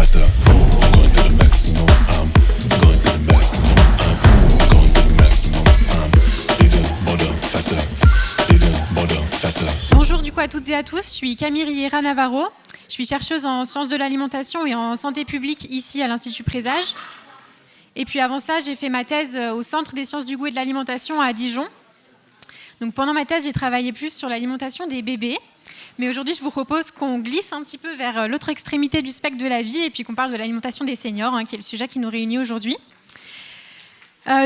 faster. I'm going to the maximum. I'm going to the maximum. I'm going to the maximum. I'm bigger, bolder, faster. Bigger, bolder, faster. Bonjour du coup à toutes et à tous, je suis Camille Riera Navarro. Je suis chercheuse en sciences de l'alimentation et en santé publique ici à l'Institut Présage. Et puis avant ça, j'ai fait ma thèse au Centre des sciences du goût et de l'alimentation à Dijon. Donc pendant ma thèse, j'ai travaillé plus sur l'alimentation des bébés. Mais aujourd'hui, je vous propose qu'on glisse un petit peu vers l'autre extrémité du spectre de la vie et puis qu'on parle de l'alimentation des seniors, qui est le sujet qui nous réunit aujourd'hui.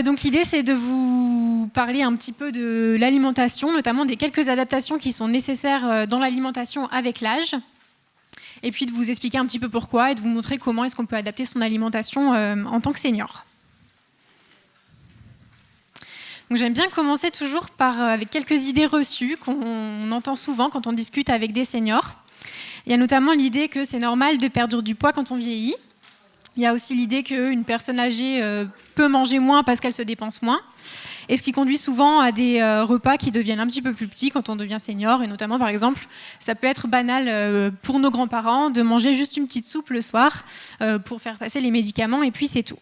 Donc l'idée, c'est de vous parler un petit peu de l'alimentation, notamment des quelques adaptations qui sont nécessaires dans l'alimentation avec l'âge. Et puis de vous expliquer un petit peu pourquoi et de vous montrer comment est-ce qu'on peut adapter son alimentation en tant que senior. Donc j'aime bien commencer toujours avec quelques idées reçues qu'on entend souvent quand on discute avec des seniors. Il y a notamment l'idée que c'est normal de perdre du poids quand on vieillit. Il y a aussi l'idée qu'une personne âgée peut manger moins parce qu'elle se dépense moins. Et ce qui conduit souvent à des repas qui deviennent un petit peu plus petits quand on devient senior. Et notamment, par exemple, ça peut être banal pour nos grands-parents de manger juste une petite soupe le soir pour faire passer les médicaments et puis c'est tout.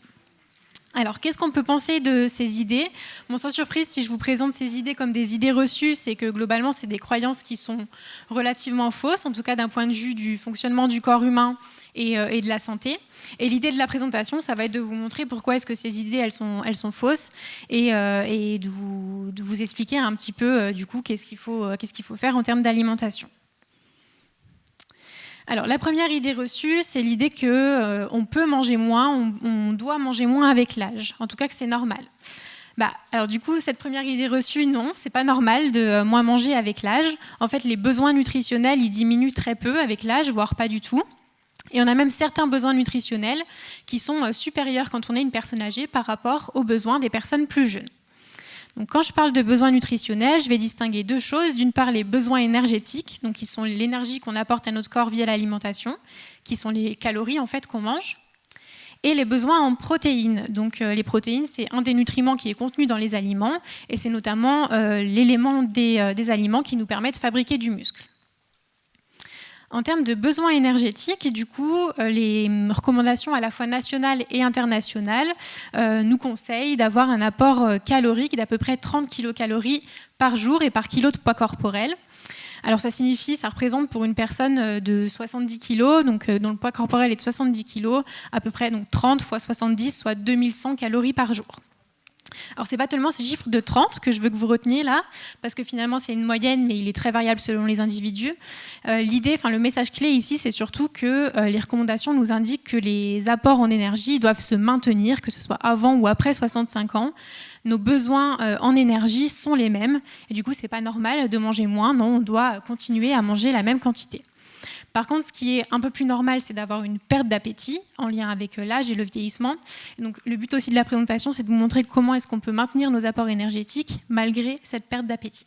Alors, qu'est-ce qu'on peut penser de ces idées ? Bon, sans surprise, si je vous présente ces idées comme des idées reçues, c'est que globalement, c'est des croyances qui sont relativement fausses, en tout cas d'un point de vue du fonctionnement du corps humain et de la santé. Et l'idée de la présentation, ça va être de vous montrer pourquoi est-ce que ces idées, elles sont fausses et de vous expliquer un petit peu, du coup, qu'est-ce qu'il faut faire en termes d'alimentation. Alors, la première idée reçue, c'est l'idée qu'on peut manger moins, on doit manger moins avec l'âge, en tout cas que c'est normal. Alors du coup, cette première idée reçue, non, c'est pas normal de moins manger avec l'âge. En fait, les besoins nutritionnels, ils diminuent très peu avec l'âge, voire pas du tout. Et on a même certains besoins nutritionnels qui sont supérieurs quand on est une personne âgée par rapport aux besoins des personnes plus jeunes. Donc, quand je parle de besoins nutritionnels, je vais distinguer deux choses. D'une part, les besoins énergétiques, donc qui sont l'énergie qu'on apporte à notre corps via l'alimentation, qui sont les calories en fait qu'on mange, et les besoins en protéines. Donc, les protéines, c'est un des nutriments qui est contenu dans les aliments, et c'est notamment l'élément des aliments qui nous permet de fabriquer du muscle. En termes de besoins énergétiques, du coup, les recommandations à la fois nationales et internationales nous conseillent d'avoir un apport calorique d'à peu près 30 kilocalories par jour et par kilo de poids corporel. Alors ça représente pour une personne de 70 kg, donc dont le poids corporel est de 70 kg, à peu près donc 30 fois 70, soit 2100 calories par jour. Alors, ce n'est pas tellement ce chiffre de 30 que je veux que vous reteniez là, parce que finalement, c'est une moyenne, mais il est très variable selon les individus. Le message clé ici, c'est surtout que les recommandations nous indiquent que les apports en énergie doivent se maintenir, que ce soit avant ou après 65 ans. Nos besoins en énergie sont les mêmes, et du coup, ce n'est pas normal de manger moins, non, on doit continuer à manger la même quantité. Par contre, ce qui est un peu plus normal, c'est d'avoir une perte d'appétit en lien avec l'âge et le vieillissement. Et donc, le but aussi de la présentation, c'est de vous montrer comment est-ce qu'on peut maintenir nos apports énergétiques malgré cette perte d'appétit.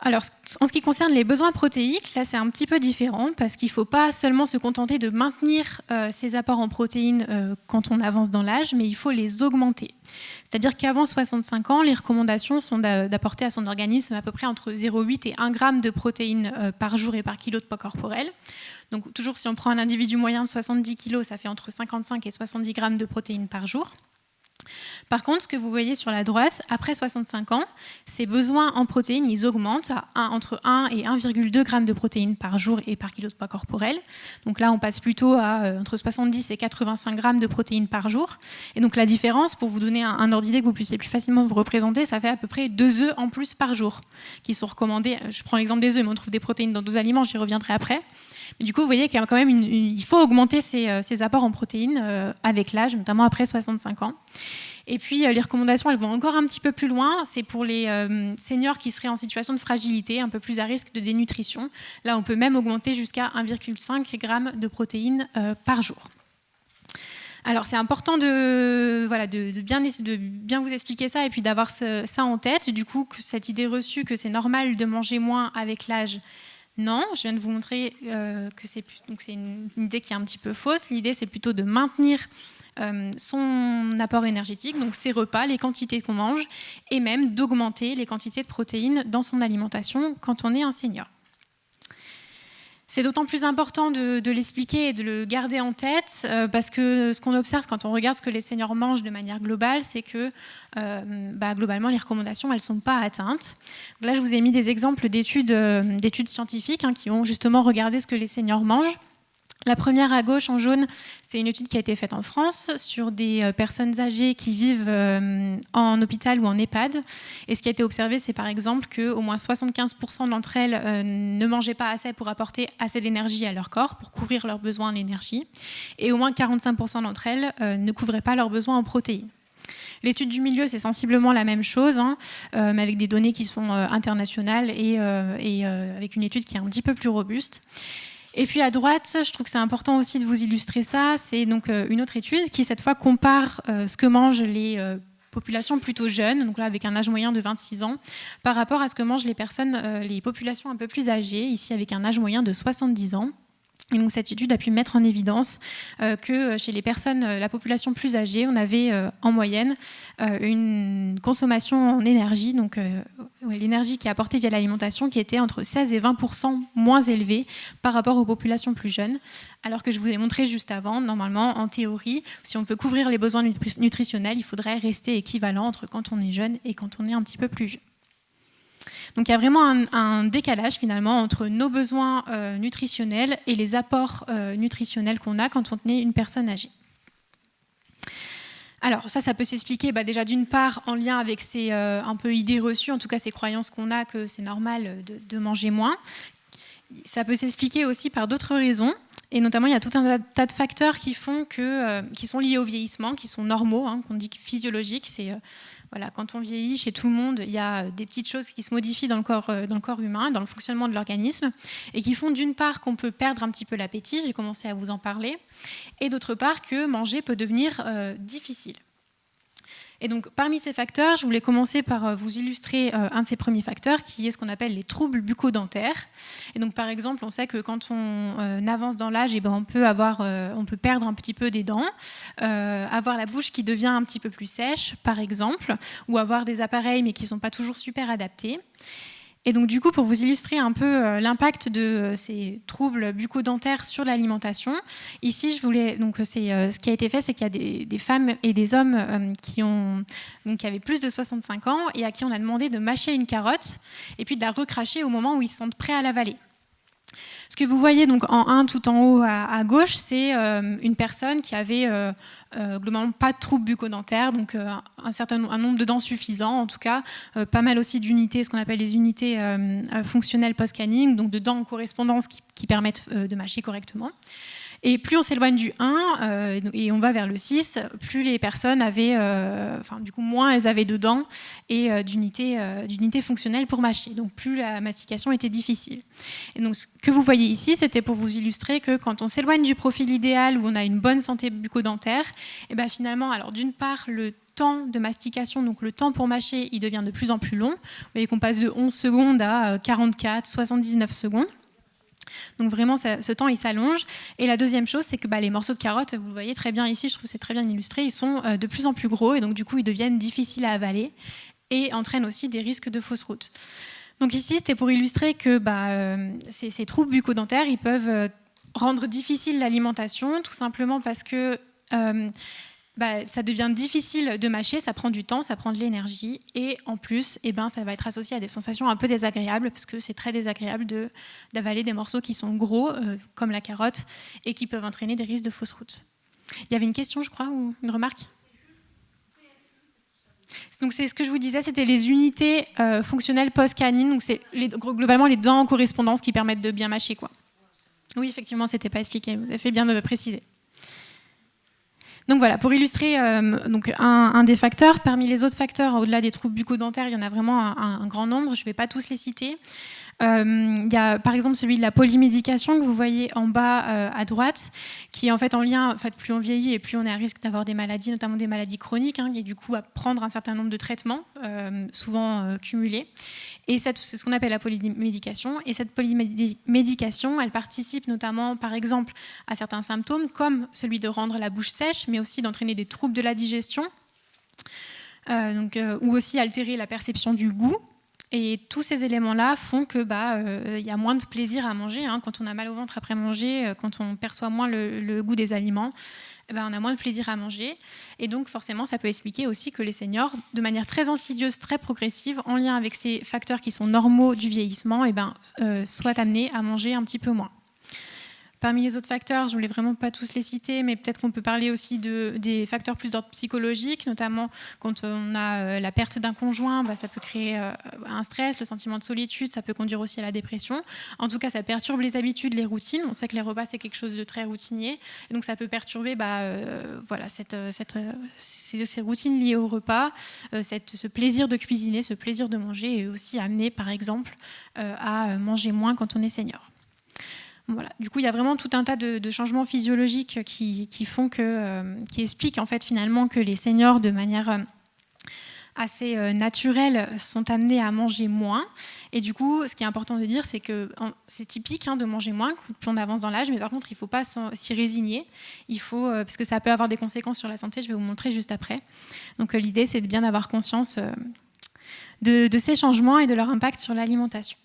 Alors, en ce qui concerne les besoins protéiques, là, c'est un petit peu différent parce qu'il ne faut pas seulement se contenter de maintenir ces apports en protéines quand on avance dans l'âge, mais il faut les augmenter. C'est-à-dire qu'avant 65 ans, les recommandations sont d'apporter à son organisme à peu près entre 0,8 et 1 g de protéines par jour et par kilo de poids corporel. Donc, toujours si on prend un individu moyen de 70 kg, ça fait entre 55 et 70 g de protéines par jour. Par contre, ce que vous voyez sur la droite, après 65 ans, ces besoins en protéines, ils augmentent entre 1 et 1,2 g de protéines par jour et par kilo de poids corporel. Donc là, on passe plutôt à entre 70 et 85 g de protéines par jour. Et donc la différence, pour vous donner un ordre d'idée que vous puissiez plus facilement vous représenter, ça fait à peu près 2 œufs en plus par jour qui sont recommandés. Je prends l'exemple des œufs, mais on trouve des protéines dans d'autres aliments, j'y reviendrai après. Mais du coup, vous voyez qu'il y a quand même il faut augmenter ces apports en protéines avec l'âge, notamment après 65 ans. Et puis, les recommandations, elles vont encore un petit peu plus loin. C'est pour les seniors qui seraient en situation de fragilité, un peu plus à risque de dénutrition. Là, on peut même augmenter jusqu'à 1,5 g de protéines par jour. Alors, c'est important de bien vous expliquer ça et puis d'avoir ça en tête. Du coup, cette idée reçue que c'est normal de manger moins avec l'âge, non, je viens de vous montrer que c'est une idée qui est un petit peu fausse. L'idée, c'est plutôt de maintenir son apport énergétique, donc ses repas, les quantités qu'on mange, et même d'augmenter les quantités de protéines dans son alimentation quand on est un senior. C'est d'autant plus important de l'expliquer et de le garder en tête parce que ce qu'on observe quand on regarde ce que les seniors mangent de manière globale, c'est que globalement, les recommandations, elles ne sont pas atteintes. Donc là, je vous ai mis des exemples d'études scientifiques qui ont justement regardé ce que les seniors mangent. La première à gauche en jaune, c'est une étude qui a été faite en France sur des personnes âgées qui vivent en hôpital ou en EHPAD. Et ce qui a été observé, c'est par exemple qu'au moins 75% d'entre elles ne mangeaient pas assez pour apporter assez d'énergie à leur corps, pour couvrir leurs besoins en énergie. Et au moins 45% d'entre elles ne couvraient pas leurs besoins en protéines. L'étude du milieu, c'est sensiblement la même chose, mais avec des données qui sont internationales et avec une étude qui est un petit peu plus robuste. Et puis à droite, je trouve que c'est important aussi de vous illustrer ça. C'est donc une autre étude qui, cette fois, compare ce que mangent les populations plutôt jeunes, donc là avec un âge moyen de 26 ans, par rapport à ce que mangent les populations un peu plus âgées, ici avec un âge moyen de 70 ans. Et donc cette étude a pu mettre en évidence que chez les personnes, la population plus âgée, on avait en moyenne une consommation en énergie, donc l'énergie qui est apportée via l'alimentation, qui était entre 16 et 20% moins élevée par rapport aux populations plus jeunes. Alors que je vous l'ai montré juste avant, normalement, en théorie, si on peut couvrir les besoins nutritionnels, il faudrait rester équivalent entre quand on est jeune et quand on est un petit peu plus vieux. Donc il y a vraiment un décalage finalement entre nos besoins nutritionnels et les apports nutritionnels qu'on a quand on est une personne âgée. Alors ça peut s'expliquer déjà d'une part en lien avec ces un peu idées reçues, en tout cas ces croyances qu'on a que c'est normal de manger moins. Ça peut s'expliquer aussi par d'autres raisons. Et notamment, il y a tout un tas de facteurs qui font qui sont liés au vieillissement, qui sont normaux, qu'on dit physiologiques. C'est quand on vieillit, chez tout le monde, il y a des petites choses qui se modifient dans le corps humain, dans le fonctionnement de l'organisme, et qui font d'une part qu'on peut perdre un petit peu l'appétit, j'ai commencé à vous en parler, et d'autre part que manger peut devenir difficile. Et donc, parmi ces facteurs, je voulais commencer par vous illustrer un de ces premiers facteurs, qui est ce qu'on appelle les troubles bucco-dentaires. Et donc, par exemple, on sait que quand on avance dans l'âge, on peut perdre un petit peu des dents, avoir la bouche qui devient un petit peu plus sèche, par exemple, ou avoir des appareils mais qui ne sont pas toujours super adaptés. Et donc du coup, pour vous illustrer un peu l'impact de ces troubles bucco-dentaires sur l'alimentation, ici, ce qui a été fait, c'est qu'il y a des femmes et des hommes qui avaient plus de 65 ans et à qui on a demandé de mâcher une carotte et puis de la recracher au moment où ils se sentent prêts à l'avaler. Ce que vous voyez donc en 1 tout en haut à gauche, c'est une personne qui avait globalement pas de troubles bucco-dentaires, donc un nombre de dents suffisant, en tout cas pas mal aussi d'unités, ce qu'on appelle les unités fonctionnelles post-canine, donc de dents en correspondance qui permettent de mâcher correctement. Et plus on s'éloigne du 1 et on va vers le 6, plus les personnes avaient, moins elles avaient de dents et d'unités fonctionnelles pour mâcher. Donc plus la mastication était difficile. Et donc ce que vous voyez ici, c'était pour vous illustrer que quand on s'éloigne du profil idéal où on a une bonne santé bucco-dentaire, et finalement, alors d'une part, le temps de mastication, donc le temps pour mâcher, il devient de plus en plus long. Vous voyez qu'on passe de 11 secondes à 44, 79 secondes. Donc vraiment, ce temps, il s'allonge. Et la deuxième chose, c'est que les morceaux de carotte, vous le voyez très bien ici, je trouve que c'est très bien illustré, ils sont de plus en plus gros et donc du coup, ils deviennent difficiles à avaler et entraînent aussi des risques de fausse route. Donc ici, c'était pour illustrer que ces troubles bucco-dentaires, ils peuvent rendre difficile l'alimentation, tout simplement parce que ça devient difficile de mâcher, ça prend du temps, ça prend de l'énergie et en plus, ça va être associé à des sensations un peu désagréables parce que c'est très désagréable d'avaler des morceaux qui sont gros, comme la carotte, et qui peuvent entraîner des risques de fausse route. Il y avait une question, je crois, ou une remarque ? Donc c'est ce que je vous disais, c'était les unités fonctionnelles post-canines, donc c'est globalement les dents en correspondance qui permettent de bien mâcher, quoi. Oui, effectivement, c'était pas expliqué, vous avez fait bien de le préciser. Donc voilà, pour illustrer un des facteurs, parmi les autres facteurs, au-delà des troubles bucco-dentaires, il y en a vraiment un grand nombre, je ne vais pas tous les citer. Il y a par exemple celui de la polymédication que vous voyez en bas à droite, qui est en fait en lien, plus on vieillit et plus on est à risque d'avoir des maladies, notamment des maladies chroniques, et du coup à prendre un certain nombre de traitements, souvent cumulés. Et c'est ce qu'on appelle la polymédication. Et cette polymédication, elle participe notamment, par exemple, à certains symptômes, comme celui de rendre la bouche sèche, mais aussi d'entraîner des troubles de la digestion, ou aussi altérer la perception du goût. Et tous ces éléments-là font que y a moins de plaisir à manger. Quand on a mal au ventre après manger, quand on perçoit moins le goût des aliments, on a moins de plaisir à manger. Et donc forcément, ça peut expliquer aussi que les seniors, de manière très insidieuse, très progressive, en lien avec ces facteurs qui sont normaux du vieillissement, soient amenés à manger un petit peu moins. Parmi les autres facteurs, je ne voulais vraiment pas tous les citer, mais peut-être qu'on peut parler aussi des facteurs plus d'ordre psychologique, notamment quand on a la perte d'un conjoint, ça peut créer un stress, le sentiment de solitude, ça peut conduire aussi à la dépression. En tout cas, ça perturbe les habitudes, les routines. On sait que les repas, c'est quelque chose de très routinier, et donc ça peut perturber ces routines liées au repas, ce plaisir de cuisiner, ce plaisir de manger, et aussi amener, par exemple, à manger moins quand on est senior. Voilà. Du coup, il y a vraiment tout un tas de changements physiologiques qui expliquent en fait finalement que les seniors, de manière assez naturelle, sont amenés à manger moins. Et du coup, ce qui est important de dire, c'est que c'est typique de manger moins plus on avance dans l'âge, mais par contre, il ne faut pas s'y résigner. Parce que ça peut avoir des conséquences sur la santé. Je vais vous montrer juste après. Donc, l'idée, c'est de bien avoir conscience de ces changements et de leur impact sur l'alimentation.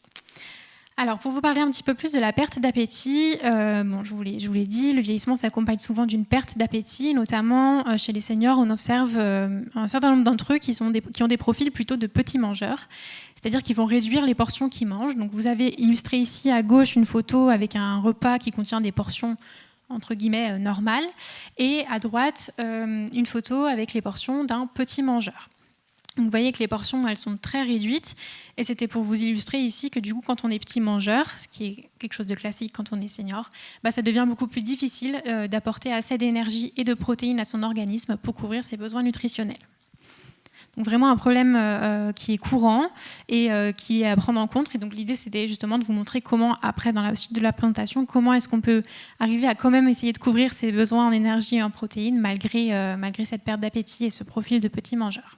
Alors, pour vous parler un petit peu plus de la perte d'appétit, je vous l'ai dit, le vieillissement s'accompagne souvent d'une perte d'appétit, notamment chez les seniors, on observe un certain nombre d'entre eux qui ont des profils plutôt de petits mangeurs, c'est-à-dire qu'ils vont réduire les portions qu'ils mangent. Donc, vous avez illustré ici à gauche une photo avec un repas qui contient des portions entre guillemets normales, et à droite, une photo avec les portions d'un petit mangeur. Vous voyez que les portions, elles sont très réduites. Et c'était pour vous illustrer ici que du coup, quand on est petit mangeur, ce qui est quelque chose de classique quand on est senior, ça devient beaucoup plus difficile d'apporter assez d'énergie et de protéines à son organisme pour couvrir ses besoins nutritionnels. Donc vraiment un problème qui est courant et qui est à prendre en compte. Et donc l'idée, c'était justement de vous montrer comment, après, dans la suite de la présentation, comment est-ce qu'on peut arriver à quand même essayer de couvrir ses besoins en énergie et en protéines malgré cette perte d'appétit et ce profil de petit mangeur.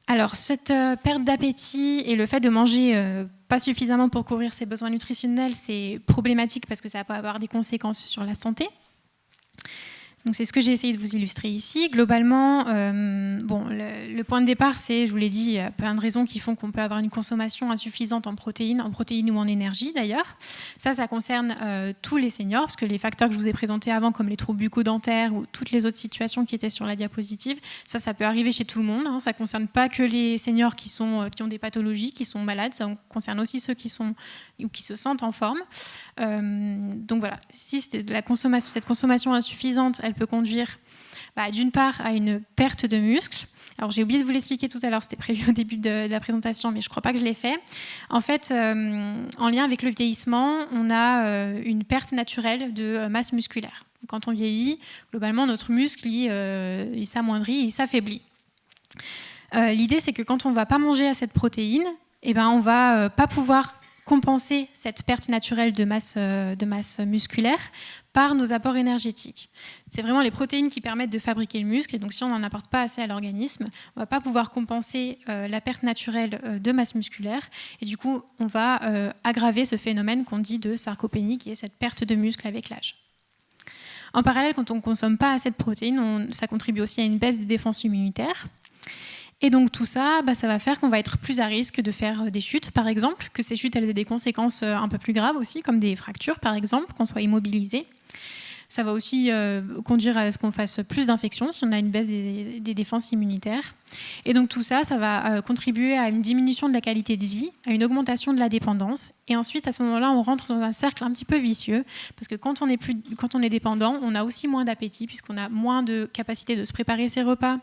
Alors, cette perte d'appétit et le fait de manger pas suffisamment pour couvrir ses besoins nutritionnels, c'est problématique parce que ça peut avoir des conséquences sur la santé. Donc, c'est ce que j'ai essayé de vous illustrer ici. Globalement, le point de départ, c'est, je vous l'ai dit, il y a plein de raisons qui font qu'on peut avoir une consommation insuffisante en protéines ou en énergie d'ailleurs. Ça concerne tous les seniors, parce que les facteurs que je vous ai présentés avant, comme les troubles bucco-dentaires ou toutes les autres situations qui étaient sur la diapositive, ça peut arriver chez tout le monde. Ça ne concerne pas que les seniors qui ont des pathologies, qui sont malades, ça concerne aussi ceux qui se sentent en forme. Donc voilà, si cette consommation insuffisante, elle peut conduire d'une part à une perte de muscle. Alors j'ai oublié de vous l'expliquer tout à l'heure, c'était prévu au début de la présentation, mais je ne crois pas que je l'ai fait. En fait, en lien avec le vieillissement, on a une perte naturelle de masse musculaire. Quand on vieillit, globalement, notre muscle il s'amoindrit, il s'affaiblit. L'idée, c'est que quand on ne va pas manger assez de protéines, on ne va pas pouvoir compenser cette perte naturelle de masse musculaire par nos apports énergétiques. C'est vraiment les protéines qui permettent de fabriquer le muscle, et donc si on n'en apporte pas assez à l'organisme, on ne va pas pouvoir compenser la perte naturelle de masse musculaire, et du coup on va aggraver ce phénomène qu'on dit de sarcopénie, qui est cette perte de muscle avec l'âge. En parallèle, quand on ne consomme pas assez de protéines, ça contribue aussi à une baisse des défenses immunitaires. Et donc tout ça, ça va faire qu'on va être plus à risque de faire des chutes, par exemple, que ces chutes elles aient des conséquences un peu plus graves aussi, comme des fractures, par exemple, qu'on soit immobilisé. Ça va aussi conduire à ce qu'on fasse plus d'infections si on a une baisse des défenses immunitaires. Et donc tout ça, ça va contribuer à une diminution de la qualité de vie, à une augmentation de la dépendance. Et ensuite, à ce moment-là, on rentre dans un cercle un petit peu vicieux, parce que quand on est dépendant, on a aussi moins d'appétit, puisqu'on a moins de capacité de se préparer ses repas,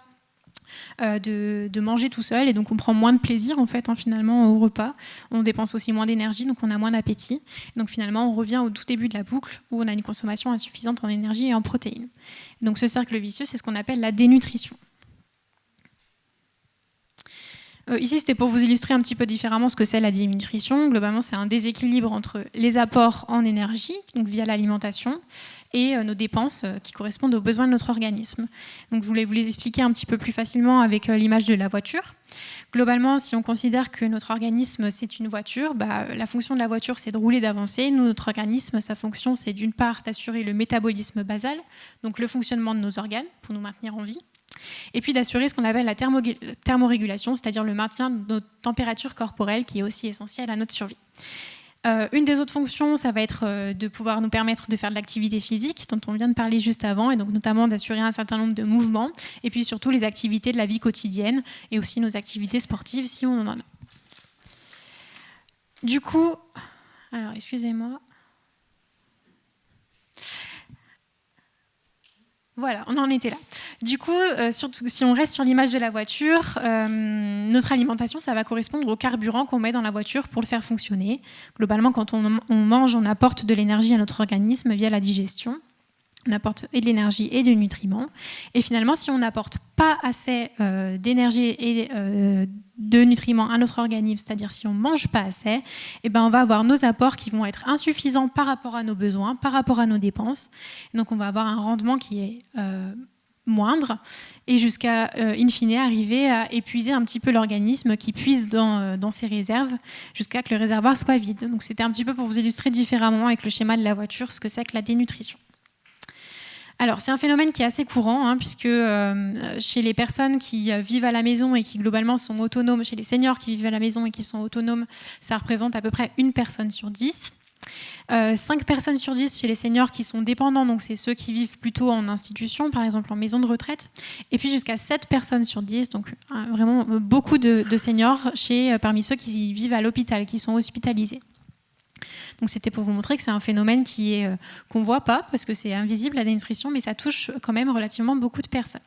de manger tout seul, et donc on prend moins de plaisir en fait finalement au repas, on dépense aussi moins d'énergie, donc on a moins d'appétit, donc finalement on revient au tout début de la boucle où on a une consommation insuffisante en énergie et en protéines. Et donc ce cercle vicieux, c'est ce qu'on appelle la dénutrition. Ici, c'était pour vous illustrer un petit peu différemment ce que c'est la dénutrition. Globalement, c'est un déséquilibre entre les apports en énergie, donc via l'alimentation, et nos dépenses qui correspondent aux besoins de notre organisme. Donc, je voulais vous les expliquer un petit peu plus facilement avec l'image de la voiture. Globalement, si on considère que notre organisme, c'est une voiture, la fonction de la voiture, c'est de rouler, d'avancer. Nous, notre organisme, sa fonction, c'est d'une part d'assurer le métabolisme basal, donc le fonctionnement de nos organes pour nous maintenir en vie. Et puis d'assurer ce qu'on appelle la thermorégulation, c'est-à-dire le maintien de notre température corporelle, qui est aussi essentielle à notre survie. Une des autres fonctions, ça va être de pouvoir nous permettre de faire de l'activité physique, dont on vient de parler juste avant, et donc notamment d'assurer un certain nombre de mouvements, et puis surtout les activités de la vie quotidienne, et aussi nos activités sportives si on en a. Du coup, alors excusez-moi. Voilà, on en était là. Du coup, surtout, si on reste sur l'image de la voiture, notre alimentation, ça va correspondre au carburant qu'on met dans la voiture pour le faire fonctionner. Globalement, quand on mange, on apporte de l'énergie à notre organisme via la digestion. On apporte et de l'énergie et des nutriments. Et finalement, si on n'apporte pas assez d'énergie et de nutriments à notre organisme, c'est-à-dire si on ne mange pas assez, eh ben on va avoir nos apports qui vont être insuffisants par rapport à nos besoins, par rapport à nos dépenses. Donc on va avoir un rendement qui est moindre et jusqu'à, in fine, arriver à épuiser un petit peu l'organisme qui puise dans ses réserves jusqu'à que le réservoir soit vide. Donc c'était un petit peu pour vous illustrer différemment avec le schéma de la voiture ce que c'est que la dénutrition. Alors, c'est un phénomène qui est assez courant, puisque chez les personnes qui vivent à la maison et qui globalement sont autonomes, chez les seniors qui vivent à la maison et qui sont autonomes, ça représente à peu près 1 personne sur 10. 5 personnes sur 10 chez les seniors qui sont dépendants, donc c'est ceux qui vivent plutôt en institution, par exemple en maison de retraite. Et puis jusqu'à 7 personnes sur 10, donc vraiment beaucoup de seniors parmi ceux qui vivent à l'hôpital, qui sont hospitalisés. Donc c'était pour vous montrer que c'est un phénomène qu'on ne voit pas, parce que c'est invisible la dénutrition, mais ça touche quand même relativement beaucoup de personnes.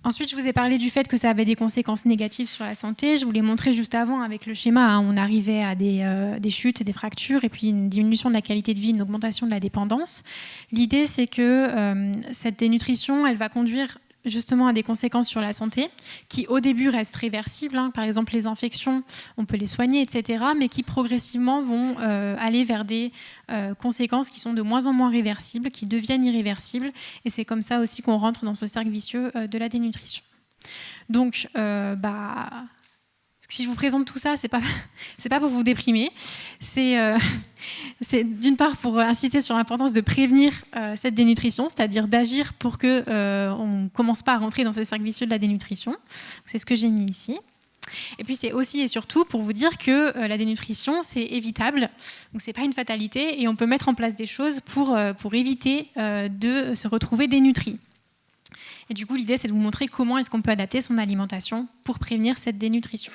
Ensuite, je vous ai parlé du fait que ça avait des conséquences négatives sur la santé. Je vous l'ai montré juste avant avec le schéma. On arrivait à des chutes, des fractures, et puis une diminution de la qualité de vie, une augmentation de la dépendance. L'idée, c'est que cette dénutrition, elle va conduire justement à des conséquences sur la santé qui au début restent réversibles, par exemple les infections, on peut les soigner, etc., mais qui progressivement vont aller vers des conséquences qui sont de moins en moins réversibles, qui deviennent irréversibles, et c'est comme ça aussi qu'on rentre dans ce cercle vicieux de la dénutrition. Donc, si je vous présente tout ça, c'est pas pour vous déprimer, c'est d'une part pour insister sur l'importance de prévenir cette dénutrition, c'est-à-dire d'agir pour qu'on ne commence pas à rentrer dans ce cercle vicieux de la dénutrition. C'est ce que j'ai mis ici. Et puis c'est aussi et surtout pour vous dire que la dénutrition, c'est évitable, donc c'est pas une fatalité, et on peut mettre en place des choses pour éviter de se retrouver dénutri. Et du coup, l'idée, c'est de vous montrer comment est-ce qu'on peut adapter son alimentation pour prévenir cette dénutrition.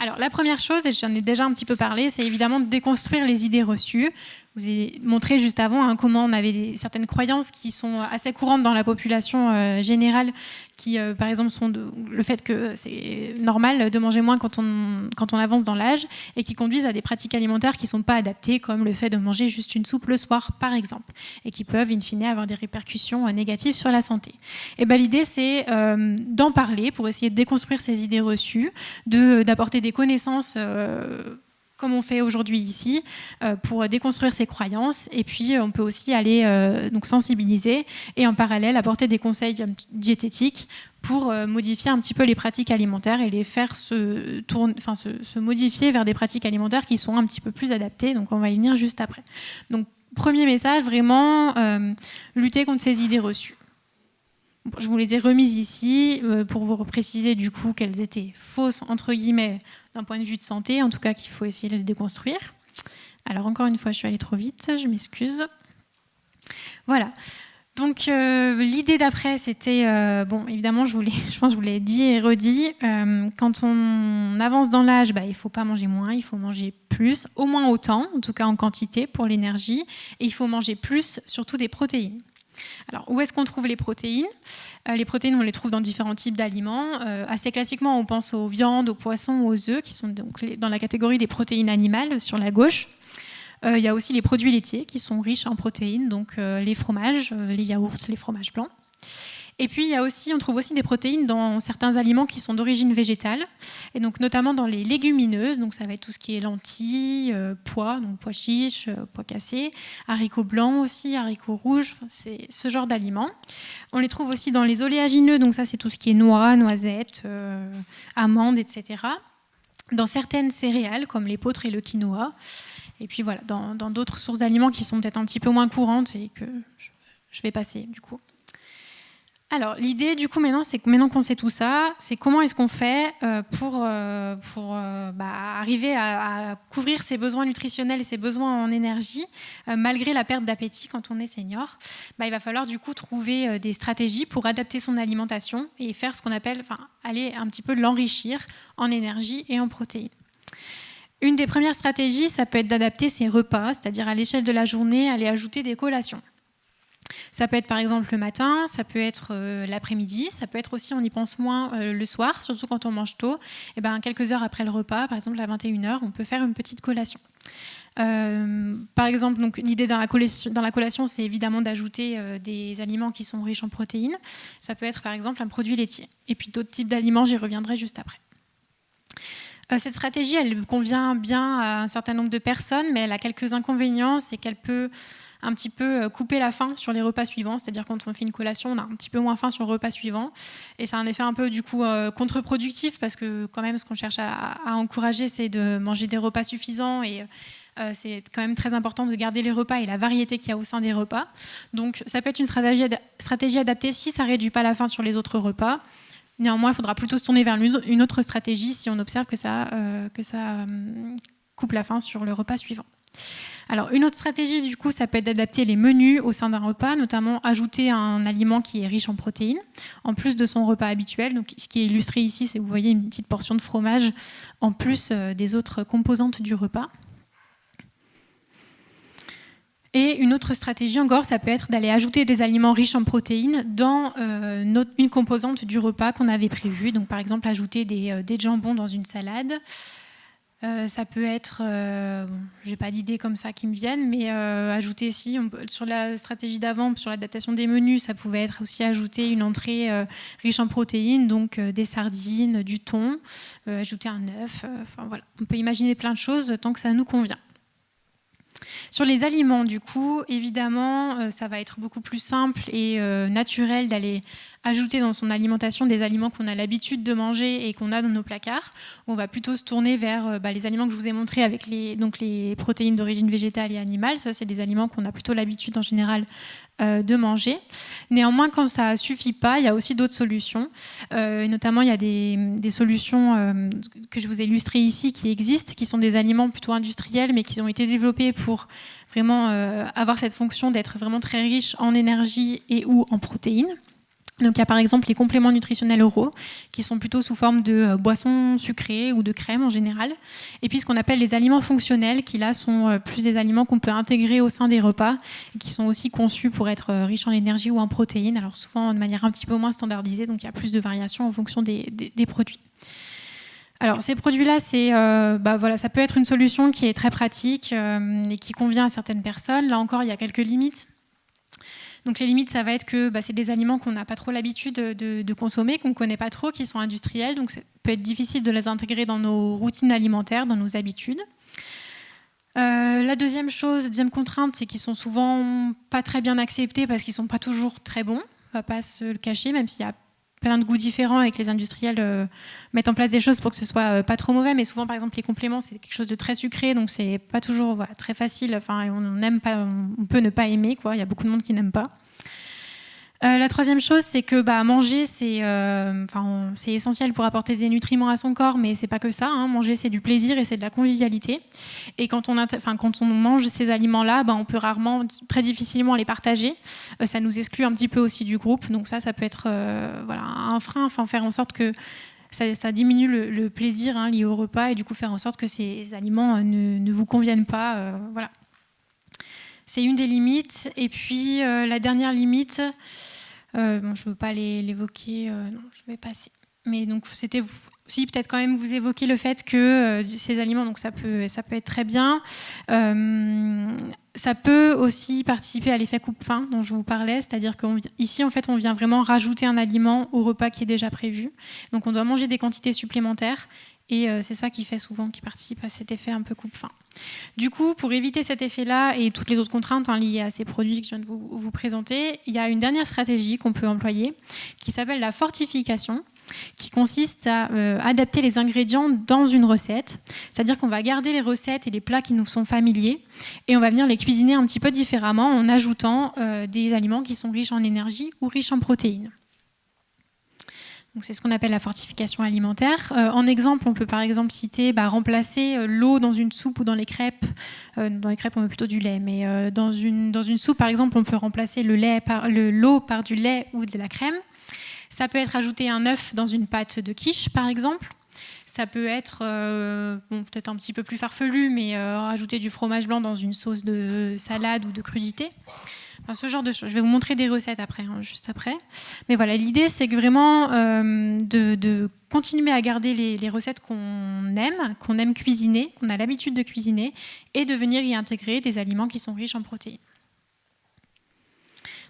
Alors, la première chose, et j'en ai déjà un petit peu parlé, c'est évidemment de déconstruire les idées reçues. Je vous ai montré juste avant comment on avait certaines croyances qui sont assez courantes dans la population générale, qui, par exemple, sont le fait que c'est normal de manger moins quand on avance dans l'âge, et qui conduisent à des pratiques alimentaires qui ne sont pas adaptées, comme le fait de manger juste une soupe le soir, par exemple, et qui peuvent, in fine, avoir des répercussions négatives sur la santé. Et l'idée, c'est d'en parler pour essayer de déconstruire ces idées reçues, d'apporter des connaissances comme on fait aujourd'hui ici, pour déconstruire ces croyances. Et puis, on peut aussi aller donc sensibiliser et en parallèle apporter des conseils diététiques pour modifier un petit peu les pratiques alimentaires et les faire se modifier vers des pratiques alimentaires qui sont un petit peu plus adaptées. Donc, on va y venir juste après. Donc, premier message, vraiment, lutter contre ces idées reçues. Je vous les ai remises ici pour vous préciser du coup qu'elles étaient fausses, entre guillemets, d'un point de vue de santé, en tout cas qu'il faut essayer de les déconstruire. Alors encore une fois, je suis allée trop vite, je m'excuse. Voilà. Donc l'idée d'après, c'était, évidemment, je pense que je vous l'ai dit et redit, quand on avance dans l'âge, il ne faut pas manger moins, il faut manger plus, au moins autant, en tout cas en quantité pour l'énergie, et il faut manger plus, surtout des protéines. Alors, où est-ce qu'on trouve les protéines ? Les protéines, on les trouve dans différents types d'aliments. Assez classiquement, on pense aux viandes, aux poissons, aux œufs, qui sont donc dans la catégorie des protéines animales, sur la gauche. Il y a aussi les produits laitiers, qui sont riches en protéines, donc les fromages, les yaourts, les fromages blancs. Et puis, on trouve aussi des protéines dans certains aliments qui sont d'origine végétale, et donc notamment dans les légumineuses, donc ça va être tout ce qui est lentilles, pois, donc pois chiches, pois cassés, haricots blancs aussi, haricots rouges, c'est ce genre d'aliments. On les trouve aussi dans les oléagineux, donc ça c'est tout ce qui est noix, noisettes, amandes, etc. Dans certaines céréales, comme l'épeautre et le quinoa. Et puis voilà, dans d'autres sources d'aliments qui sont peut-être un petit peu moins courantes et que je vais passer du coup. Alors, l'idée, du coup, maintenant, c'est que maintenant qu'on sait tout ça, c'est comment est-ce qu'on fait pour arriver à couvrir ses besoins nutritionnels et ses besoins en énergie, malgré la perte d'appétit quand on est senior. Il va falloir, du coup, trouver des stratégies pour adapter son alimentation et faire ce qu'on appelle, aller un petit peu l'enrichir en énergie et en protéines. Une des premières stratégies, ça peut être d'adapter ses repas, c'est-à-dire à l'échelle de la journée, aller ajouter des collations. Ça peut être par exemple le matin, ça peut être l'après-midi, ça peut être aussi, on y pense moins, le soir, surtout quand on mange tôt. Et quelques heures après le repas, par exemple à 21h, on peut faire une petite collation. Par exemple, donc, l'idée dans la collation, c'est évidemment d'ajouter des aliments qui sont riches en protéines. Ça peut être par exemple un produit laitier. Et puis d'autres types d'aliments, j'y reviendrai juste après. Cette stratégie, elle convient bien à un certain nombre de personnes, mais elle a quelques inconvénients, c'est qu'elle peut un petit peu couper la faim sur les repas suivants, c'est-à-dire quand on fait une collation, on a un petit peu moins faim sur le repas suivant, et ça a un effet un peu du coup contre-productif, parce que quand même ce qu'on cherche à encourager, c'est de manger des repas suffisants, et c'est quand même très important de garder les repas et la variété qu'il y a au sein des repas. Donc ça peut être une stratégie adaptée si ça ne réduit pas la faim sur les autres repas. Néanmoins, il faudra plutôt se tourner vers une autre stratégie si on observe que ça coupe la faim sur le repas suivant. Alors, une autre stratégie, du coup, ça peut être d'adapter les menus au sein d'un repas, notamment ajouter un aliment qui est riche en protéines, en plus de son repas habituel. Donc, ce qui est illustré ici, c'est, vous voyez, une petite portion de fromage en plus des autres composantes du repas. Et une autre stratégie encore, ça peut être d'aller ajouter des aliments riches en protéines dans une composante du repas qu'on avait prévu. Donc, par exemple, ajouter des jambons dans une salade. Ça peut être, j'ai pas d'idées comme ça qui me viennent, mais ajouter ici, sur la stratégie d'avant, sur l'adaptation des menus, ça pouvait être aussi ajouter une entrée riche en protéines, donc des sardines, du thon, ajouter un œuf. Voilà. On peut imaginer plein de choses tant que ça nous convient. Sur les aliments, du coup, évidemment, ça va être beaucoup plus simple et naturel d'aller ajouter dans son alimentation des aliments qu'on a l'habitude de manger et qu'on a dans nos placards. On va plutôt se tourner vers les aliments que je vous ai montrés avec les protéines d'origine végétale et animale. Ça, c'est des aliments qu'on a plutôt l'habitude en général de manger. Néanmoins, quand ça ne suffit pas, il y a aussi d'autres solutions. Notamment, il y a des solutions que je vous ai illustrées ici qui existent, qui sont des aliments plutôt industriels, mais qui ont été développés pour vraiment avoir cette fonction d'être vraiment très riches en énergie et ou en protéines. Donc il y a par exemple les compléments nutritionnels oraux qui sont plutôt sous forme de boissons sucrées ou de crème en général. Et puis ce qu'on appelle les aliments fonctionnels qui là sont plus des aliments qu'on peut intégrer au sein des repas et qui sont aussi conçus pour être riches en énergie ou en protéines. Alors souvent de manière un petit peu moins standardisée, donc il y a plus de variations en fonction des produits. Alors ces produits-là, ça peut être une solution qui est très pratique et qui convient à certaines personnes. Là encore, il y a quelques limites. Donc les limites, ça va être que c'est des aliments qu'on n'a pas trop l'habitude de consommer, qu'on ne connaît pas trop, qui sont industriels. Donc ça peut être difficile de les intégrer dans nos routines alimentaires, dans nos habitudes. La deuxième contrainte, c'est qu'ils sont souvent pas très bien acceptés parce qu'ils ne sont pas toujours très bons. On ne va pas se le cacher, même s'il y a plein de goûts différents et que les industriels mettent en place des choses pour que ce soit pas trop mauvais, mais souvent par exemple les compléments c'est quelque chose de très sucré, donc c'est pas toujours très facile, on peut ne pas aimer, il y a beaucoup de monde qui n'aime pas. La troisième chose, c'est que manger, c'est essentiel pour apporter des nutriments à son corps, mais c'est pas que ça. Manger, c'est du plaisir et c'est de la convivialité. Et quand on mange ces aliments-là, on peut rarement, très difficilement les partager. Ça nous exclut un petit peu aussi du groupe. Donc ça peut être un frein. Faire en sorte que ça diminue le plaisir lié au repas et du coup faire en sorte que ces aliments ne vous conviennent pas. Voilà. C'est une des limites. Et puis la dernière limite. Je ne veux pas l'évoquer, non, je vais passer. Mais donc, c'était aussi peut-être quand même vous évoquer le fait que ces aliments, donc ça peut être très bien. Ça peut aussi participer à l'effet coupe-faim dont je vous parlais, c'est-à-dire qu'ici, en fait, on vient vraiment rajouter un aliment au repas qui est déjà prévu. Donc, on doit manger des quantités supplémentaires. Et c'est ça qui participe à cet effet un peu coupe-faim. Du coup, pour éviter cet effet-là et toutes les autres contraintes liées à ces produits que je viens de vous présenter, il y a une dernière stratégie qu'on peut employer qui s'appelle la fortification, qui consiste à adapter les ingrédients dans une recette. C'est-à-dire qu'on va garder les recettes et les plats qui nous sont familiers et on va venir les cuisiner un petit peu différemment en ajoutant des aliments qui sont riches en énergie ou riches en protéines. Donc, c'est ce qu'on appelle la fortification alimentaire. En exemple, on peut par exemple citer remplacer l'eau dans une soupe ou dans les crêpes. Dans les crêpes, on met plutôt du lait, mais dans une soupe, par exemple, on peut remplacer l'eau par du lait ou de la crème. Ça peut être ajouter un œuf dans une pâte de quiche, par exemple. Ça peut être peut-être un petit peu plus farfelu, mais rajouter du fromage blanc dans une sauce de salade ou de crudité. Enfin, ce genre de choses. Je vais vous montrer des recettes après, juste après. Mais voilà, l'idée, c'est que vraiment de continuer à garder les recettes qu'on aime cuisiner, qu'on a l'habitude de cuisiner, et de venir y intégrer des aliments qui sont riches en protéines.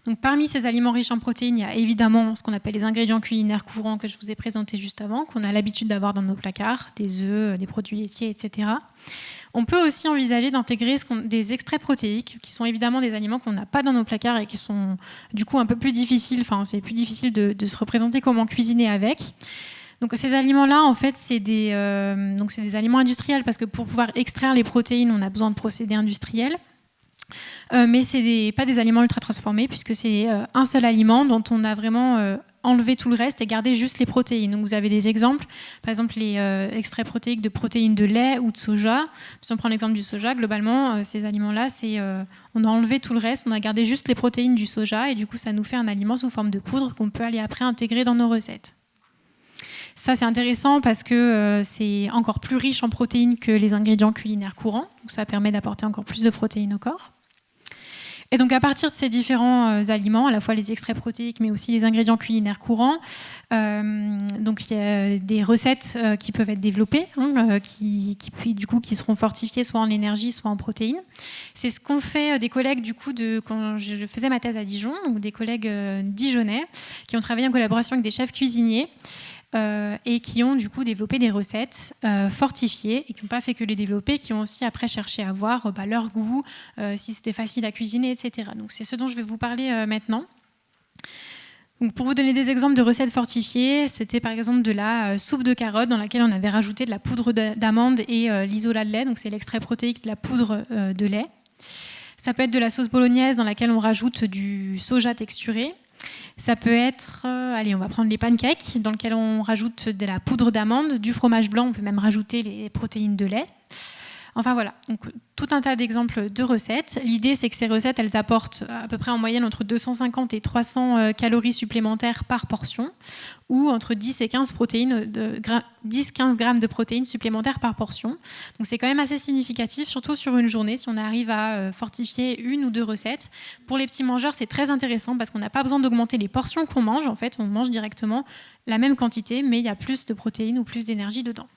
Donc, parmi ces aliments riches en protéines, il y a évidemment ce qu'on appelle les ingrédients culinaires courants que je vous ai présentés juste avant, qu'on a l'habitude d'avoir dans nos placards, des œufs, des produits laitiers, etc. On peut aussi envisager d'intégrer des extraits protéiques, qui sont évidemment des aliments qu'on n'a pas dans nos placards et qui sont du coup un peu plus difficiles, c'est plus difficile de se représenter comment cuisiner avec. Donc ces aliments-là, en fait, c'est des aliments industriels, parce que pour pouvoir extraire les protéines, on a besoin de procédés industriels. Mais ce n'est pas des aliments ultra transformés, puisque c'est un seul aliment dont on a vraiment enlevé tout le reste et gardé juste les protéines. Donc vous avez des exemples, par exemple les extraits protéiques de protéines de lait ou de soja. Si on prend l'exemple du soja, globalement, ces aliments-là, on a enlevé tout le reste, on a gardé juste les protéines du soja, et du coup ça nous fait un aliment sous forme de poudre qu'on peut aller après intégrer dans nos recettes. Ça, c'est intéressant parce que c'est encore plus riche en protéines que les ingrédients culinaires courants. Donc ça permet d'apporter encore plus de protéines au corps. Et donc à partir de ces différents aliments, à la fois les extraits protéiques, mais aussi les ingrédients culinaires courants, donc il y a des recettes qui peuvent être développées, qui seront fortifiées soit en énergie, soit en protéines. C'est ce qu'ont fait des collègues quand je faisais ma thèse à Dijon, donc des collègues dijonnais qui ont travaillé en collaboration avec des chefs cuisiniers. Et qui ont du coup développé des recettes fortifiées, et qui n'ont pas fait que les développer, qui ont aussi après cherché à voir leur goût, si c'était facile à cuisiner, etc. Donc c'est ce dont je vais vous parler maintenant. Donc pour vous donner des exemples de recettes fortifiées, c'était par exemple de la soupe de carottes dans laquelle on avait rajouté de la poudre d'amande et l'isolat de lait, donc c'est l'extrait protéique de la poudre de lait. Ça peut être de la sauce bolognaise dans laquelle on rajoute du soja texturé. Ça peut être, on va prendre les pancakes, dans lesquels on rajoute de la poudre d'amande, du fromage blanc, on peut même rajouter les protéines de lait. Enfin voilà, donc tout un tas d'exemples de recettes. L'idée, c'est que ces recettes, elles apportent à peu près en moyenne entre 250 et 300 calories supplémentaires par portion, ou entre 10 et 15 grammes de protéines supplémentaires par portion. Donc c'est quand même assez significatif, surtout sur une journée, si on arrive à fortifier une ou deux recettes. Pour les petits mangeurs, c'est très intéressant parce qu'on n'a pas besoin d'augmenter les portions qu'on mange. En fait, on mange directement la même quantité, mais il y a plus de protéines ou plus d'énergie dedans.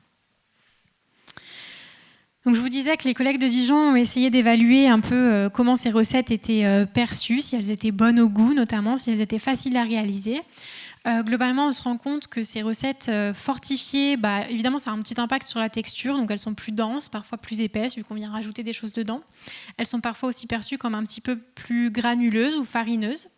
Donc je vous disais que les collègues de Dijon ont essayé d'évaluer un peu comment ces recettes étaient perçues, si elles étaient bonnes au goût notamment, si elles étaient faciles à réaliser. Globalement, on se rend compte que ces recettes fortifiées, évidemment, ça a un petit impact sur la texture, donc elles sont plus denses, parfois plus épaisses, vu qu'on vient rajouter des choses dedans. Elles sont parfois aussi perçues comme un petit peu plus granuleuses ou farineuses.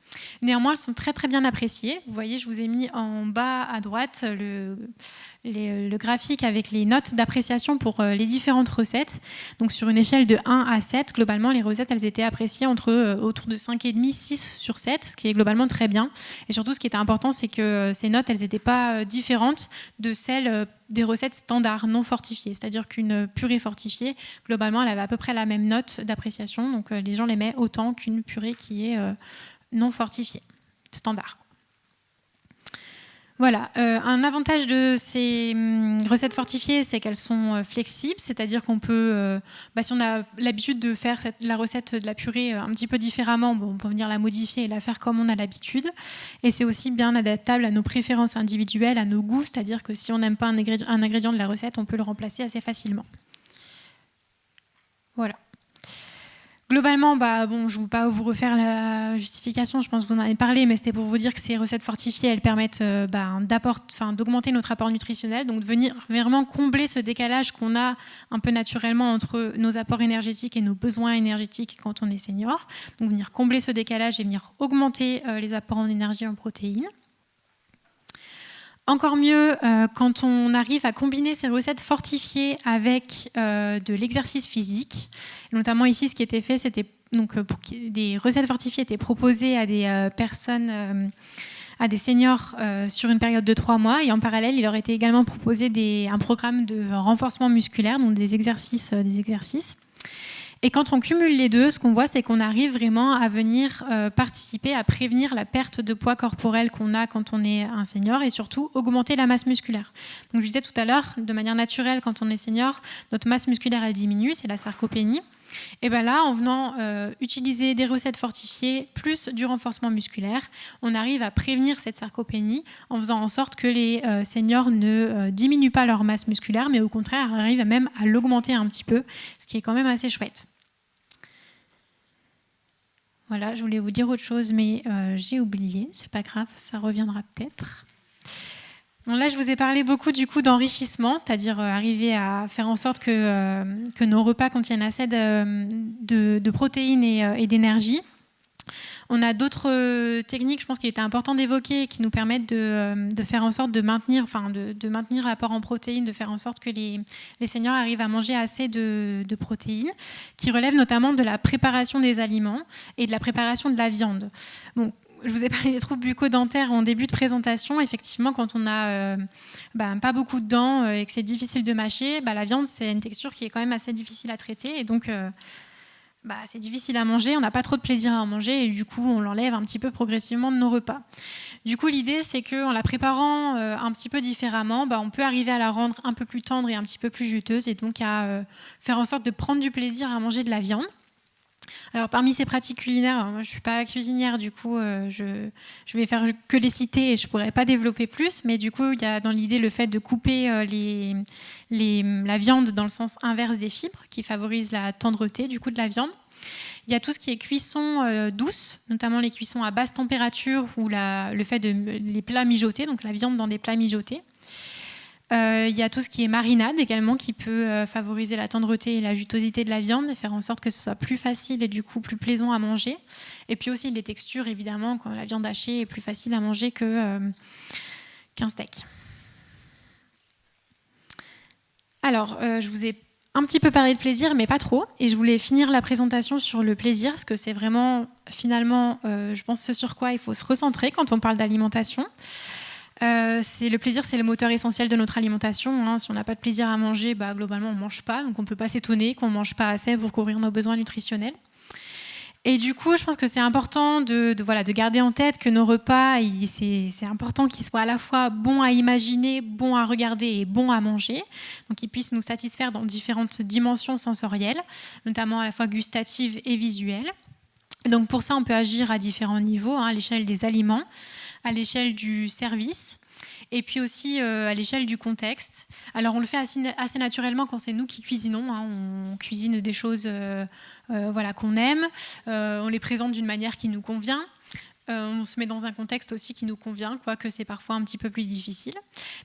Néanmoins, elles sont très très bien appréciées. Vous voyez, je vous ai mis en bas à droite le graphique avec les notes d'appréciation pour les différentes recettes. Donc sur une échelle de 1 à 7, globalement, les recettes, elles étaient appréciées autour de 5,5, 6 sur 7, ce qui est globalement très bien. Et surtout, ce qui était important, c'est que ces notes, elles n'étaient pas différentes de celles des recettes standards non fortifiées. C'est-à-dire qu'une purée fortifiée, globalement, elle avait à peu près la même note d'appréciation. Donc les gens l'aimaient autant qu'une purée qui est non fortifiée, standard. Voilà, un avantage de ces recettes fortifiées, c'est qu'elles sont flexibles, c'est-à-dire qu'on peut, si on a l'habitude de faire la recette de la purée un petit peu différemment, on peut venir la modifier et la faire comme on a l'habitude. Et c'est aussi bien adaptable à nos préférences individuelles, à nos goûts, c'est-à-dire que si on n'aime pas un ingrédient de la recette, on peut le remplacer assez facilement. Voilà. Globalement, je ne vais pas vous refaire la justification, je pense que vous en avez parlé, mais c'était pour vous dire que ces recettes fortifiées, elles permettent d'augmenter notre apport nutritionnel, donc de venir vraiment combler ce décalage qu'on a un peu naturellement entre nos apports énergétiques et nos besoins énergétiques quand on est senior. Donc venir combler ce décalage et venir augmenter les apports en énergie et en protéines. Encore mieux quand on arrive à combiner ces recettes fortifiées avec de l'exercice physique. Notamment ici, ce qui était fait, c'était des recettes fortifiées étaient proposées à des personnes à des seniors sur une période de 3 mois. Et en parallèle, il leur était également proposé un programme de renforcement musculaire, donc des exercices. Et quand on cumule les deux, ce qu'on voit, c'est qu'on arrive vraiment à venir participer à prévenir la perte de poids corporel qu'on a quand on est un senior et surtout augmenter la masse musculaire. Donc je disais tout à l'heure, de manière naturelle, quand on est senior, notre masse musculaire elle diminue, c'est la sarcopénie. Et bien là, en venant utiliser des recettes fortifiées plus du renforcement musculaire, on arrive à prévenir cette sarcopénie en faisant en sorte que les seniors ne diminuent pas leur masse musculaire, mais au contraire arrivent même à l'augmenter un petit peu, ce qui est quand même assez chouette. Voilà, je voulais vous dire autre chose, mais j'ai oublié. C'est pas grave, ça reviendra peut-être. Bon, là, je vous ai parlé beaucoup du coup d'enrichissement, c'est-à-dire arriver à faire en sorte que nos repas contiennent assez de protéines et d'énergie. On a d'autres techniques, je pense qu'il était important d'évoquer, qui nous permettent de faire en sorte de maintenir l'apport en protéines, de faire en sorte que les seniors arrivent à manger assez de protéines, qui relèvent notamment de la préparation des aliments et de la préparation de la viande. Bon, je vous ai parlé des troubles bucco-dentaires en début de présentation. Effectivement, quand on n'a pas beaucoup de dents et que c'est difficile de mâcher, la viande, c'est une texture qui est quand même assez difficile à traiter. Et donc, c'est difficile à manger, on n'a pas trop de plaisir à en manger et du coup on l'enlève un petit peu progressivement de nos repas. Du coup l'idée c'est qu'en la préparant un petit peu différemment, on peut arriver à la rendre un peu plus tendre et un petit peu plus juteuse et donc à faire en sorte de prendre du plaisir à manger de la viande. Alors parmi ces pratiques culinaires, moi je ne suis pas cuisinière, du coup je vais faire que les citer et je ne pourrais pas développer plus, mais du coup il y a dans l'idée le fait de couper la viande dans le sens inverse des fibres qui favorise la tendreté du coup de la viande. Il y a tout ce qui est cuisson douce, notamment les cuissons à basse température ou le fait de les plats mijotés, donc la viande dans des plats mijotés. Il y a tout ce qui est marinade également qui peut favoriser la tendreté et la jutosité de la viande et faire en sorte que ce soit plus facile et du coup plus plaisant à manger. Et puis aussi les textures évidemment, quand la viande hachée est plus facile à manger qu'un steak. Alors je vous ai un petit peu parlé de plaisir mais pas trop et je voulais finir la présentation sur le plaisir parce que c'est vraiment finalement je pense ce sur quoi il faut se recentrer quand on parle d'alimentation. Le plaisir, c'est le moteur essentiel de notre alimentation. Hein. Si on n'a pas de plaisir à manger, globalement, on ne mange pas. Donc, on ne peut pas s'étonner qu'on ne mange pas assez pour couvrir nos besoins nutritionnels. Et du coup, je pense que c'est important de garder en tête que nos repas, c'est important qu'ils soient à la fois bons à imaginer, bons à regarder et bons à manger. Donc, qu'ils puissent nous satisfaire dans différentes dimensions sensorielles, notamment à la fois gustatives et visuelles. Donc, pour ça, on peut agir à différents niveaux, à l'échelle des aliments, à l'échelle du service et puis aussi à l'échelle du contexte. Alors on le fait assez naturellement quand c'est nous qui cuisinons. On cuisine des choses qu'on aime, on les présente d'une manière qui nous convient. On se met dans un contexte aussi qui nous convient, quoique c'est parfois un petit peu plus difficile.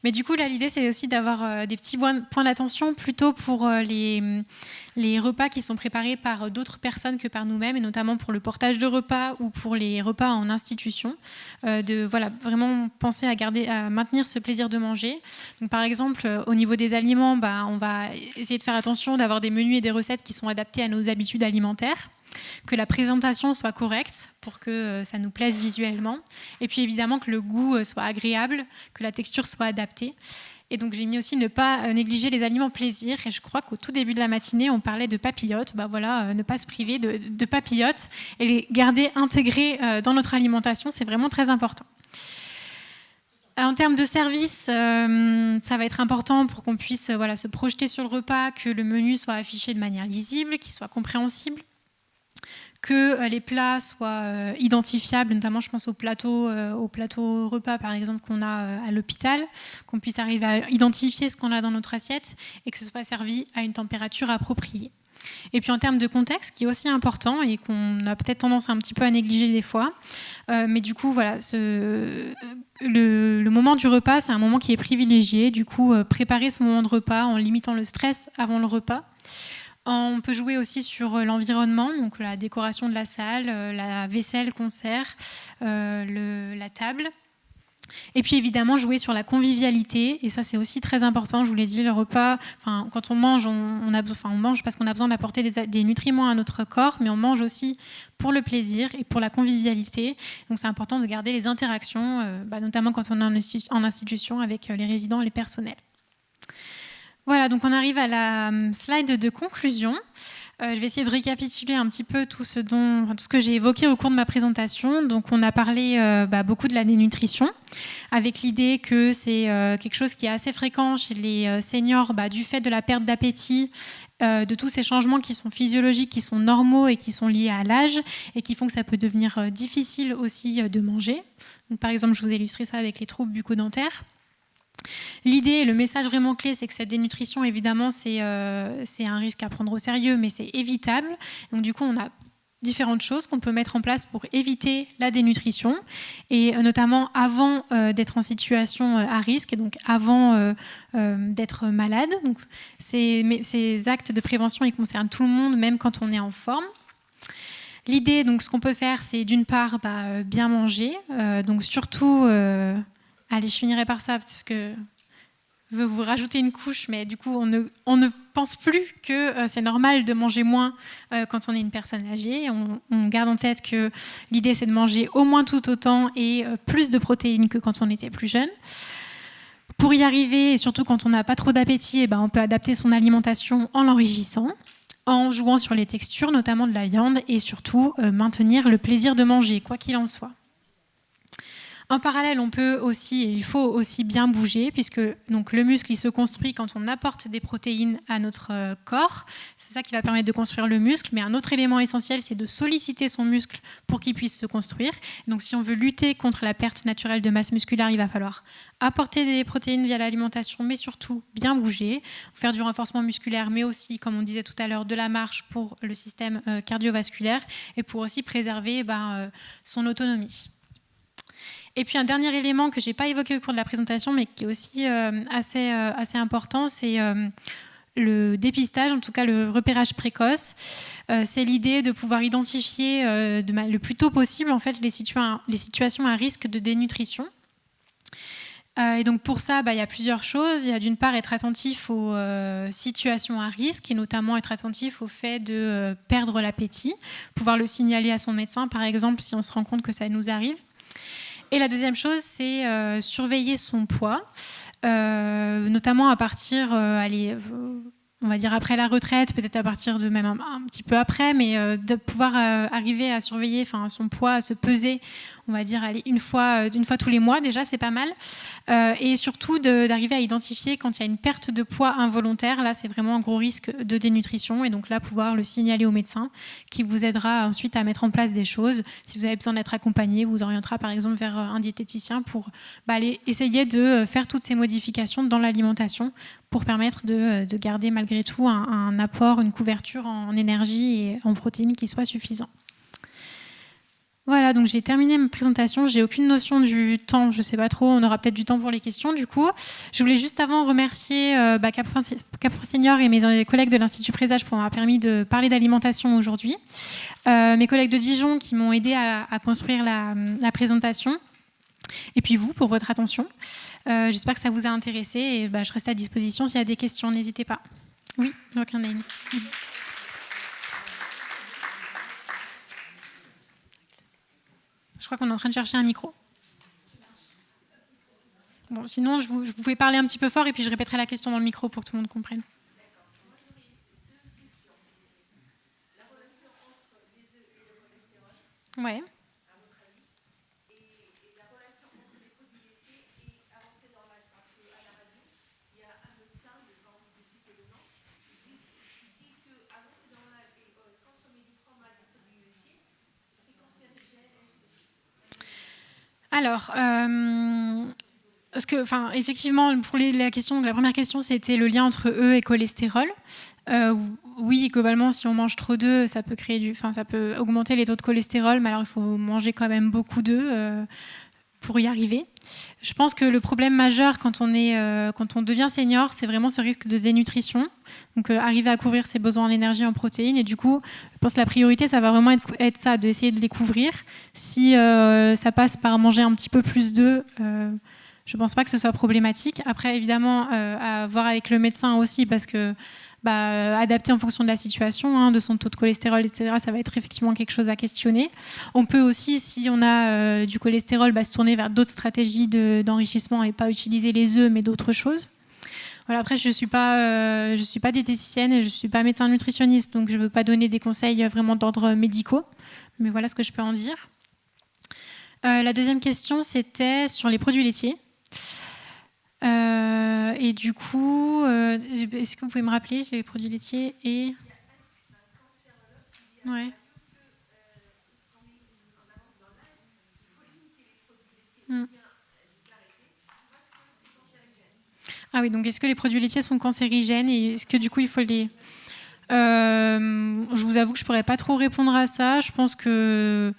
Mais du coup, là, l'idée, c'est aussi d'avoir des petits points d'attention plutôt pour les repas qui sont préparés par d'autres personnes que par nous-mêmes, et notamment pour le portage de repas ou pour les repas en institution, vraiment penser à maintenir ce plaisir de manger. Donc, par exemple, au niveau des aliments, on va essayer de faire attention d'avoir des menus et des recettes qui sont adaptés à nos habitudes alimentaires, que la présentation soit correcte pour que ça nous plaise visuellement, et puis évidemment que le goût soit agréable, que la texture soit adaptée. Et donc j'ai mis aussi ne pas négliger les aliments plaisir, et je crois qu'au tout début de la matinée on parlait de papillotes, ne pas se priver de papillotes et les garder intégrés dans notre alimentation, c'est vraiment très important. En termes de service, ça va être important pour qu'on puisse se projeter sur le repas, que le menu soit affiché de manière lisible, qu'il soit compréhensible, que les plats soient identifiables, notamment je pense au plateau repas par exemple qu'on a à l'hôpital, qu'on puisse arriver à identifier ce qu'on a dans notre assiette et que ce soit servi à une température appropriée. Et puis en termes de contexte, qui est aussi important et qu'on a peut-être tendance un petit peu à négliger des fois, mais du coup le moment du repas, c'est un moment qui est privilégié. Du coup, préparer ce moment de repas en limitant le stress avant le repas. On peut jouer aussi sur l'environnement, donc la décoration de la salle, la vaisselle qu'on sert, la table. Et puis évidemment jouer sur la convivialité, et ça c'est aussi très important, je vous l'ai dit, le repas, quand on mange, on mange parce qu'on a besoin d'apporter des nutriments à notre corps, mais on mange aussi pour le plaisir et pour la convivialité. Donc c'est important de garder les interactions, notamment quand on est en institution avec les résidents et les personnels. Voilà, donc on arrive à la slide de conclusion. Je vais essayer de récapituler un petit peu tout ce que j'ai évoqué au cours de ma présentation. Donc, on a parlé beaucoup de la dénutrition, avec l'idée que c'est quelque chose qui est assez fréquent chez les seniors du fait de la perte d'appétit, de tous ces changements qui sont physiologiques, qui sont normaux et qui sont liés à l'âge et qui font que ça peut devenir difficile aussi de manger. Donc, par exemple, je vous ai illustré ça avec les troubles bucco-dentaires. L'idée et le message vraiment clé, c'est que cette dénutrition, évidemment, c'est un risque à prendre au sérieux, mais c'est évitable. Donc du coup, on a différentes choses qu'on peut mettre en place pour éviter la dénutrition, et notamment avant d'être en situation à risque, et donc avant d'être malade. Donc, ces actes de prévention, ils concernent tout le monde, même quand on est en forme. L'idée, donc, ce qu'on peut faire, c'est d'une part bien manger, donc surtout... Allez, je finirai par ça parce que je veux vous rajouter une couche, mais du coup, on ne pense plus que c'est normal de manger moins quand on est une personne âgée. On garde en tête que l'idée, c'est de manger au moins tout autant et plus de protéines que quand on était plus jeune. Pour y arriver, et surtout quand on n'a pas trop d'appétit, on peut adapter son alimentation en l'enrichissant, en jouant sur les textures, notamment de la viande, et surtout maintenir le plaisir de manger, quoi qu'il en soit. En parallèle, il faut aussi bien bouger, puisque donc, le muscle il se construit quand on apporte des protéines à notre corps. C'est ça qui va permettre de construire le muscle. Mais un autre élément essentiel, c'est de solliciter son muscle pour qu'il puisse se construire. Donc si on veut lutter contre la perte naturelle de masse musculaire, il va falloir apporter des protéines via l'alimentation, mais surtout bien bouger, faire du renforcement musculaire, mais aussi, comme on disait tout à l'heure, de la marche pour le système cardiovasculaire et pour aussi préserver son autonomie. Et puis un dernier élément que je n'ai pas évoqué au cours de la présentation, mais qui est aussi assez important, c'est le dépistage, en tout cas le repérage précoce. C'est l'idée de pouvoir identifier le plus tôt possible en fait, les situations à risque de dénutrition. Et donc pour ça, il y a plusieurs choses. Il y a d'une part être attentif aux situations à risque, et notamment être attentif au fait de perdre l'appétit, pouvoir le signaler à son médecin, par exemple, si on se rend compte que ça nous arrive. Et la deuxième chose, c'est surveiller son poids, notamment à partir, on va dire après la retraite, peut-être à partir de même un petit peu après, mais de pouvoir arriver à surveiller son poids, à se peser, on va dire une fois tous les mois, déjà c'est pas mal. Et surtout d'arriver à identifier quand il y a une perte de poids involontaire, là c'est vraiment un gros risque de dénutrition, et donc là pouvoir le signaler au médecin qui vous aidera ensuite à mettre en place des choses. Si vous avez besoin d'être accompagné, vous orientera par exemple vers un diététicien pour aller essayer de faire toutes ces modifications dans l'alimentation pour permettre de garder malgré tout un apport, une couverture en énergie et en protéines qui soit suffisant. Voilà, donc j'ai terminé ma présentation. J'ai aucune notion du temps, je ne sais pas trop. On aura peut-être du temps pour les questions, du coup. Je voulais juste avant remercier Cap Senior et mes collègues de l'Institut Présage pour m'avoir permis de parler d'alimentation aujourd'hui. Mes collègues de Dijon qui m'ont aidé à construire la présentation. Et puis vous, pour votre attention. J'espère que ça vous a intéressé et je reste à disposition s'il y a des questions, n'hésitez pas. Oui, donc il y en a une. Je crois qu'on est en train de chercher un micro. Bon, sinon, vous pouvez parler un petit peu fort et puis je répéterai la question dans le micro pour que tout le monde comprenne. Ouais. Alors, effectivement, pour la première question, c'était le lien entre eux et cholestérol. Oui, globalement, si on mange trop d'œufs, ça peut augmenter les taux de cholestérol, mais alors il faut manger quand même beaucoup d'œufs. pour y arriver. Je pense que le problème majeur quand on devient senior, c'est vraiment ce risque de dénutrition. Donc arriver à couvrir ses besoins en énergie, en protéines. Et du coup, je pense que la priorité, ça va vraiment être ça, d'essayer de les couvrir. Si ça passe par manger un petit peu plus d'œufs, je ne pense pas que ce soit problématique. Après, évidemment, à voir avec le médecin aussi, parce que adapter en fonction de la situation, de son taux de cholestérol, etc., ça va être effectivement quelque chose à questionner. On peut aussi, si on a du cholestérol, se tourner vers d'autres stratégies d'enrichissement et pas utiliser les œufs, mais d'autres choses. Voilà, après, je ne suis pas diététicienne et je ne suis pas médecin nutritionniste, donc je ne veux pas donner des conseils vraiment d'ordre médicaux, mais voilà ce que je peux en dire. La deuxième question, c'était sur les produits laitiers. Et du coup, est-ce que vous pouvez me rappeler les produits laitiers et... Ouais. Ah oui, donc est-ce que les produits laitiers sont cancérigènes et est-ce que du coup il faut les... je vous avoue que je ne pourrais pas trop répondre à ça. Je pense que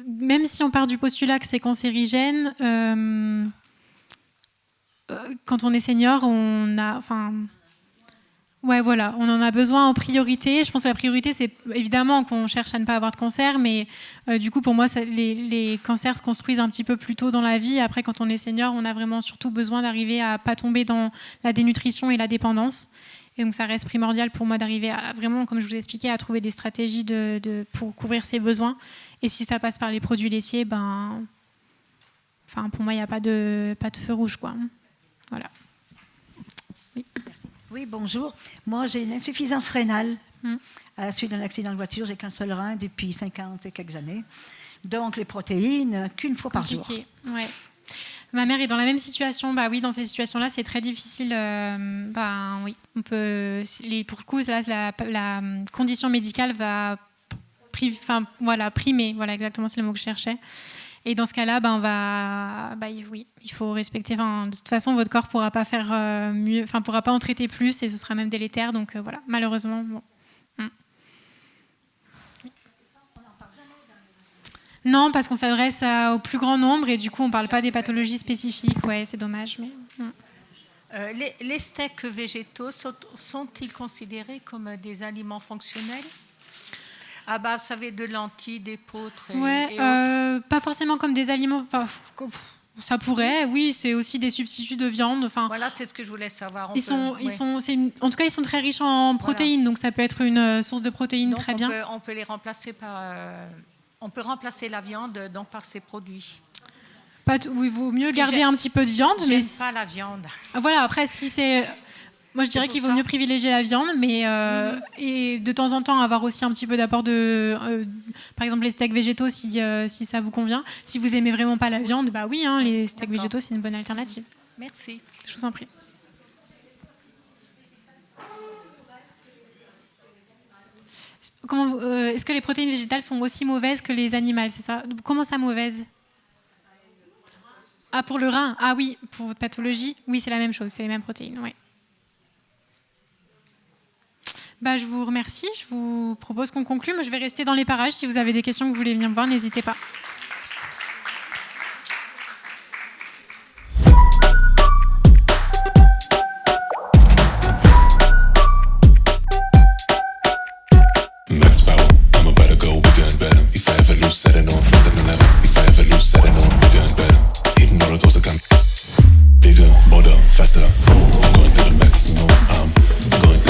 même si on part du postulat que c'est cancérigène, quand on est senior, on en a besoin en priorité. Je pense que la priorité, c'est évidemment qu'on cherche à ne pas avoir de cancer, mais du coup, pour moi, les cancers se construisent un petit peu plus tôt dans la vie. Après, quand on est senior, on a vraiment surtout besoin d'arriver à ne pas tomber dans la dénutrition et la dépendance. Et donc, ça reste primordial pour moi d'arriver à vraiment, comme je vous expliquais, à trouver des stratégies pour couvrir ses besoins. Et si ça passe par les produits laitiers, pour moi, il n'y a pas de feu rouge, quoi. Voilà. Oui, merci. Oui, bonjour. Moi, j'ai une insuffisance rénale. À la suite d'un accident de voiture, j'ai qu'un seul rein depuis 50 et quelques années. Donc, les protéines, qu'une fois par jour. Ouais. Ma mère est dans la même situation. Oui, dans ces situations-là, c'est très difficile. Oui, on peut. Pour le coup, là, la condition médicale va primer. Voilà, exactement, c'est le mot que je cherchais. Et dans ce cas-là, oui, il faut respecter. De toute façon, votre corps ne pourra pas faire mieux, pourra pas en traiter plus, et ce sera même délétère. Donc voilà, malheureusement. Bon. Non, parce qu'on s'adresse au plus grand nombre et du coup, on ne parle pas des pathologies spécifiques. Ouais, c'est dommage. Mais... Les steaks végétaux sont-ils considérés comme des aliments fonctionnels à base, ça avait de lentilles, d'épeautres et autres. Pas forcément comme des aliments. Ça pourrait, oui, c'est aussi des substituts de viande. Voilà, c'est ce que je voulais savoir. En tout cas, ils sont très riches en protéines, donc ça peut être une source de protéines donc très bien. On peut les remplacer on peut remplacer la viande par ces produits. Il vaut mieux garder un petit peu de viande. J'aime pas la viande. Voilà, après, si c'est... Moi, je dirais qu'il vaut mieux privilégier la viande, mais et de temps en temps avoir aussi un petit peu d'apport de, par exemple, les steaks végétaux si ça vous convient. Si vous aimez vraiment pas la viande, oui, les steaks végétaux c'est une bonne alternative. Merci. Je vous en prie. Est-ce que les protéines végétales sont aussi mauvaises que les animales, c'est ça ? Comment ça mauvaises ? Ah, pour le rein ? Ah oui, pour votre pathologie ? Oui, c'est la même chose, c'est les mêmes protéines, oui. Je vous remercie. Je vous propose qu'on conclue. Moi, je vais rester dans les parages. Si vous avez des questions que vous voulez venir me voir, n'hésitez pas. Max power, I'm about to go bigger and better. If I ever lose, I don't know, faster than ever. If I ever lose, I don't know, bigger and better. Hitting roller coaster come bigger, bolder, faster. I'm going to the maximum. I'm going